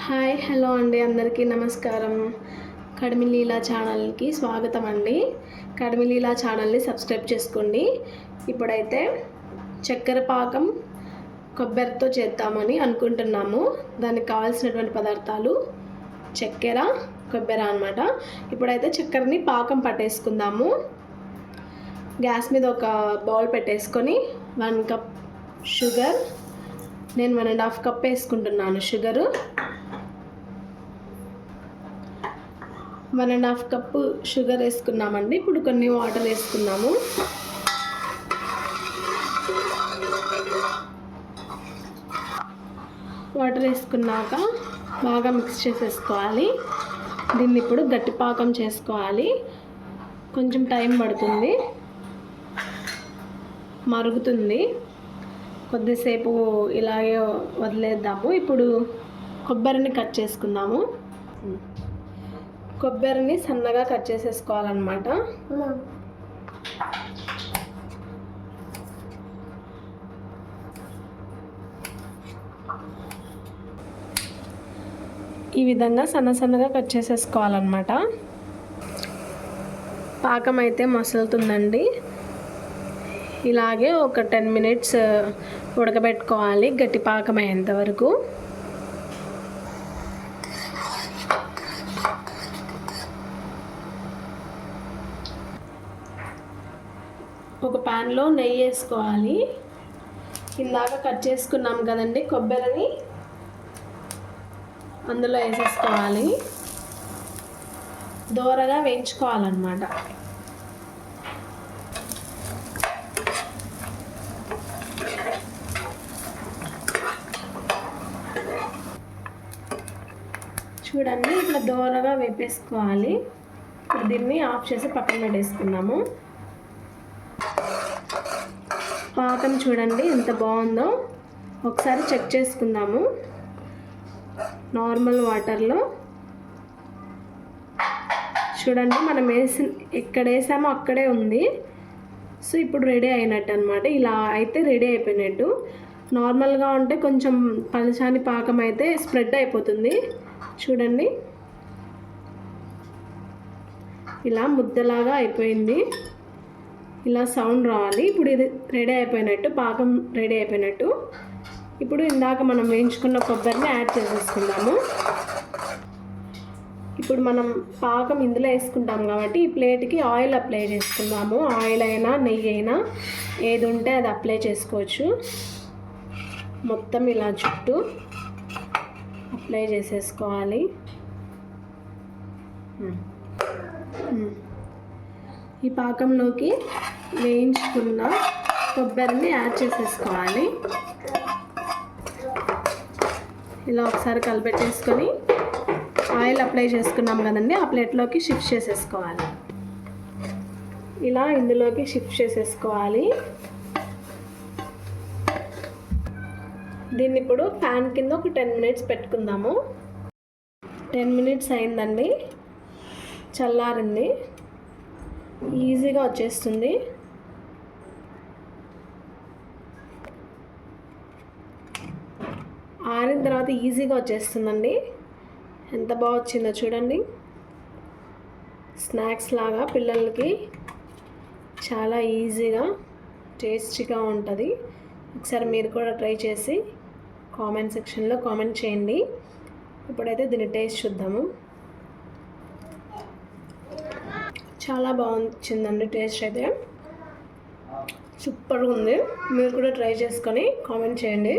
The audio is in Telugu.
హాయ్ హలో అండి, అందరికీ నమస్కారం. కడిమి లీలా ఛానల్కి స్వాగతం అండి. కడిమి లీలా ఛానల్ని సబ్స్క్రైబ్ చేసుకోండి. ఇప్పుడైతే చక్కెర పాకం కొబ్బరితో చేద్దామని అనుకుంటున్నాము. దానికి కావాల్సినటువంటి పదార్థాలు చక్కెర, కొబ్బరి అన్నమాట. ఇప్పుడైతే చక్కెరని పాకం పట్టేసుకుందాము. గ్యాస్ మీద ఒక బౌల్ పెట్టేసుకొని 1 కప్ షుగర్, నేను 1.5 కప్ వేసుకుంటున్నాను. షుగరు 1.5 కప్పు షుగర్ వేసుకున్నామండి. ఇప్పుడు కొన్ని వాటర్ వేసుకున్నాము. వాటర్ వేసుకున్నాక బాగా మిక్స్ చేసేసుకోవాలి. దీన్ని ఇప్పుడు గట్టి పాకం చేసుకోవాలి. కొంచెం టైం పడుతుంది, మరుగుతుంది. కొద్దిసేపు ఇలాగే వదిలేద్దాము. ఇప్పుడు కొబ్బరిని కట్ చేసుకుందాము. కొబ్బరిని సన్నగా కట్ చేసేసుకోవాలన్నమాట. ఈ విధంగా సన్నగా కట్ చేసేసుకోవాలన్నమాట. పాకం అయితే మసులుతుందండి. ఇలాగే ఒక 10 మినిట్స్ ఉడకబెట్టుకోవాలి, గట్టి పాకం అయ్యేంత వరకు. ఒక ప్యాన్లో నెయ్యి వేసుకోవాలి. ఇందాక కట్ చేసుకున్నాం కదండి కొబ్బరిని, అందులో వేసేసుకోవాలి. దోరగా వేయించుకోవాలన్నమాట. చూడండి, ఇట్లా దోరగా వేపేసుకోవాలి. ఇప్పుడు దీన్ని ఆఫ్ చేసి పక్కన పెట్టేసుకున్నాము. పాకం చూడండి ఎంత బాగుందో. ఒకసారి చెక్ చేసుకుందాము. నార్మల్ వాటర్లో చూడండి, మనం ఎక్కడ వేసామో అక్కడే ఉంది. సో ఇప్పుడు రెడీ అయినట్టు అనమాట. ఇలా అయితే రెడీ అయిపోయినట్టు. నార్మల్గా ఉంటే కొంచెం పలచాని పాకం అయితే స్ప్రెడ్ అయిపోతుంది. చూడండి, ఇలా ముద్దలాగా అయిపోయింది. ఇలా సౌండ్ రావాలి. ఇప్పుడు ఇది రెడీ అయిపోయినట్టు, పాకం రెడీ అయిపోయినట్టు. ఇప్పుడు ఇందాక మనం వేయించుకున్న కొబ్బరిని యాడ్ చేసేసుకుందాము. ఇప్పుడు మనం పాకం ఇందులో వేసుకుంటాం కాబట్టి ఈ ప్లేట్కి ఆయిల్ అప్లై చేసుకుందాము. ఆయిల్ అయినా నెయ్యి అయినా ఏది ఉంటే అది అప్లై చేసుకోవచ్చు. మొత్తం ఇలా చుట్టూ అప్లై చేసేసుకోవాలి. ఈ పాకంలోకి వేయించుకున్న కొబ్బరిని యాడ్ చేసేసుకోవాలి. ఇలా ఒకసారి కలిపెట్టేసుకొని ఆయిల్ అప్లై చేసుకున్నాం కదండి, ఆ ప్లేట్లోకి షిఫ్ట్ చేసేసుకోవాలి. ఇలా ఇందులోకి షిఫ్ట్ చేసేసుకోవాలి. దీన్ని ఇప్పుడు ఫ్యాన్ కింద ఒక 10 మినిట్స్ పెట్టుకుందాము. 10 మినిట్స్ అయిందండి, చల్లారింది. ఈజీగా వచ్చేస్తుంది. ఆరిన తర్వాత ఈజీగా వచ్చేస్తుందండి. ఎంత బాగా వచ్చిందో చూడండి. స్నాక్స్ లాగా పిల్లలకి చాలా ఈజీగా టేస్టీగా ఉంటుంది. ఒకసారి మీరు కూడా ట్రై చేసి కామెంట్ సెక్షన్లో కామెంట్ చేయండి. ఇప్పుడైతే దీని టేస్ట్ చూద్దాము. చాలా బాగుంది టేస్ట్ అయితే, సూపర్గా ఉంది. మీరు కూడా ట్రై చేసుకొని కామెంట్ చేయండి.